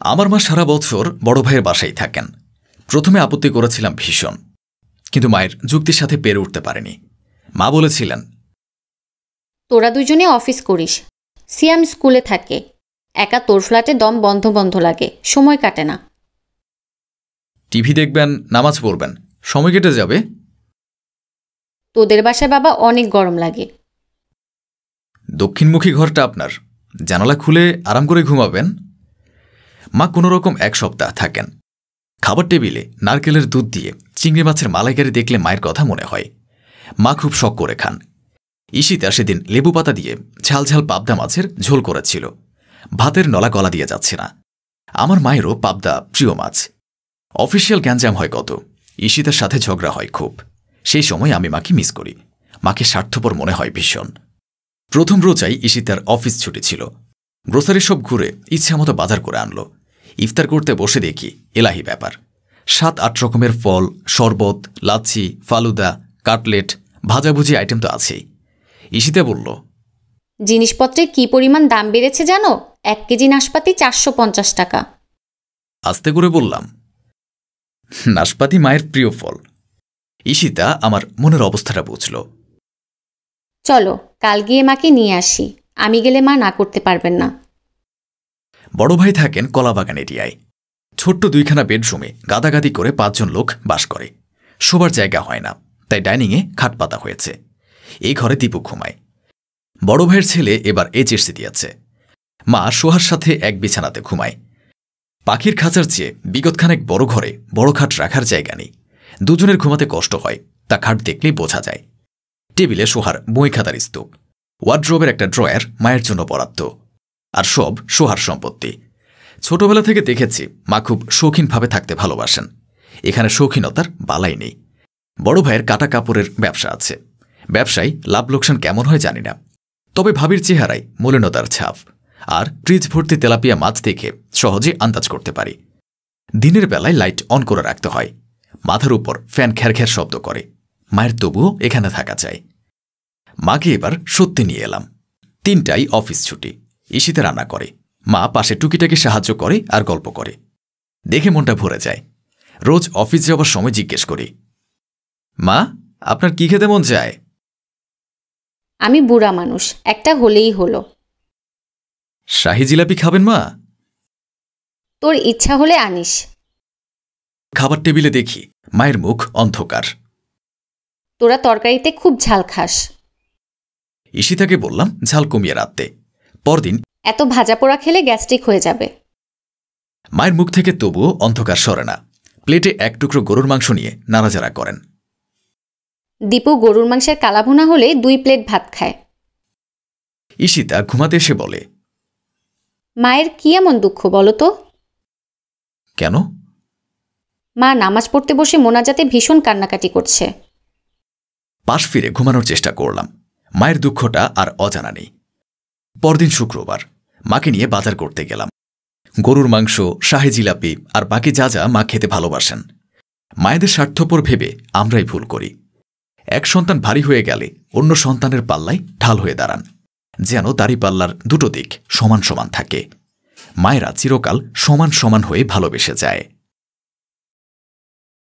আমার মা সারা বছর বড় ভাইয়ের বাসায় থাকেন। প্রথমে আপত্তি করেছিলাম ভীষণ, কিন্তু মায়ের যুক্তির সাথে পেরে উঠতে পারেনি। মা বলেছিলেন, তোরা দুজনে অফিস করিস, সিয়াম স্কুলে থাকে, একা তোর ফ্ল্যাটে দম বন্ধ বন্ধ লাগে, সময় কাটে না। টিভি দেখবেন, নামাজ পড়বেন, সময় কেটে যাবে। তোদের বাসায় বাবা অনেক গরম লাগে। দক্ষিণমুখী ঘরটা আপনার, জানালা খুলে আরাম করে ঘুমাবেন। মা কোনোরকম 1 সপ্তাহ থাকেন। খাবার টেবিলে নারকেলের দুধ দিয়ে চিংড়ি মাছের মালাইকারি দেখলে মায়ের কথা মনে হয়। মা খুব শখ করে খান। ঈশিতা সেদিন লেবু পাতা দিয়ে ঝাল ঝাল পাবদা মাছের ঝোল করেছিল। ভাতের নলা গলা দিয়ে যাচ্ছে না। আমার মায়েরও পাবদা প্রিয় মাছ। অফিসিয়াল গ্যাঞ্জাম হয় কত, ঈশিতার সাথে ঝগড়া হয় খুব। সেই সময় আমি মাকে মিস করি। মাকে স্বার্থপর মনে হয় ভীষণ। প্রথম রোজাই ঈশিতার অফিস ছুটি ছিল। গ্রোসারি শপ ঘুরে ইচ্ছামতো বাজার করে আনলো। ইফতার করতে বসে দেখি এলাহি ব্যাপার। 7-8 রকমের ফল, শরবত, লাচ্ছি, ফালুদা, কাটলেট, ভাজাভুজি আইটেম তো আছেই। ঈশিতা বলল, জিনিসপত্রের কি পরিমাণ দাম বেড়েছে জানো? 1 কেজি নাশপাতি 450 টাকা। আস্তে করে বললাম, নাশপাতি মায়ের প্রিয় ফল। ঈশিতা আমার মনের অবস্থাটা বুঝল। চলো কাল গিয়ে মাকে নিয়ে আসি, আমি গেলে মা না করতে পারবেন না। বড় ভাই থাকেন কলাবাগান এরিয়ায়। ছোট্ট 2খানা বেডরুমে গাদাগাদি করে 5 জন লোক বাস করে। শোবার জায়গা হয় না, তাই ডাইনিংয়ে খাট পাতা হয়েছে। এই ঘরে দীপু ঘুমায়। বড় ভাইয়ের ছেলে এবার এইচএসসি দিয়েছে। মা সোহার সাথে এক বিছানাতে ঘুমায়। পাখির খাঁচার চেয়ে বিগতখানেক বড় ঘরে বড় খাট রাখার জায়গা নেই। দুজনের ঘুমাতে কষ্ট হয়, তা খাট দেখলেই বোঝা যায়। টেবিলে সোহার বই খাতার স্তূপ, ওয়ার্ড্রোবের একটা ড্রয়ার মায়ের জন্য বরাদ্দ, আর সব সোহার সম্পত্তি। ছোটবেলা থেকে দেখেছি মা খুব শৌখিনভাবে থাকতে ভালোবাসেন। এখানে শৌখিনতার বালাই নেই। বড় ভাইয়ের কাটা কাপড়ের ব্যবসা আছে। ব্যবসায় লাভ লোকসান কেমন হয় জানি না, তবে ভাবির চেহারায় মলিনতার ছাপ। আর ফ্রিজ ভর্তি তেলাপিয়া মাছ দেখে সহজে আন্দাজ করতে পারি। দিনের বেলায় লাইট অন করে রাখতে হয়। মাথার উপর ফ্যান খ্যার শব্দ করে। মায়ের তবুও এখানে থাকা চাই। মাকে এবার সত্যি নিয়ে এলাম। 3টায় অফিস ছুটি। ঈশিতা রান্না করে, মা পাশে টুকিটাকি সাহায্য করে আর গল্প করে। দেখে মনটা ভরে যায়। রোজ অফিস যাওয়ার সময় জিজ্ঞেস করি, মা আপনার কি খেতে মন চায়? আমি বুড়া মানুষ, একটা হলেই হলো। শাহি জিলাপি খাবেন মা? তোর ইচ্ছা হলে আনিস। খাবার টেবিলে দেখি মায়ের মুখ অন্ধকার। তোরা তরকারিতে খুব ঝাল খাস। ঈশিতাকে বললাম ঝাল কমিয়ে রাখতে। পরদিন এত ভাজা পোড়া খেলে গ্যাস্ট্রিক হয়ে যাবে। মায়ের মুখ থেকে তবুও অন্ধকার সরে না। প্লেটে 1 টুকরো গরুর মাংস নিয়ে নাড়াচাড়া করেন। দীপু গরুর মাংসের কালাভুনা হলে 2 প্লেট ভাত খায়। ঈশিতা ঘুমাতে এসে বলে, মায়ের কি এমন দুঃখ বলো তো? কেন? মা নামাজ পড়তে বসে মোনাজাতে ভীষণ কান্নাকাটি করছে। পাশ ফিরে ঘুমানোর চেষ্টা করলাম। মায়ের দুঃখটা আর অজানা নেই। পরদিন শুক্রবার, মাকে নিয়ে বাজার করতে গেলাম। গরুর মাংস, শাহি জিলাপি আর বাকি যা যা মা খেতে ভালোবাসেন। মায়েদের স্বার্থপর ভেবে আমরাই ভুল করি। এক সন্তান ভারী হয়ে গেলে অন্য সন্তানের পাল্লায় ঢাল হয়ে দাঁড়ান, যেন দাড়িপাল্লার দুটো দিক সমান সমান থাকে। মায়েরা চিরকাল সমান সমান হয়ে ভালোবেসে যায়।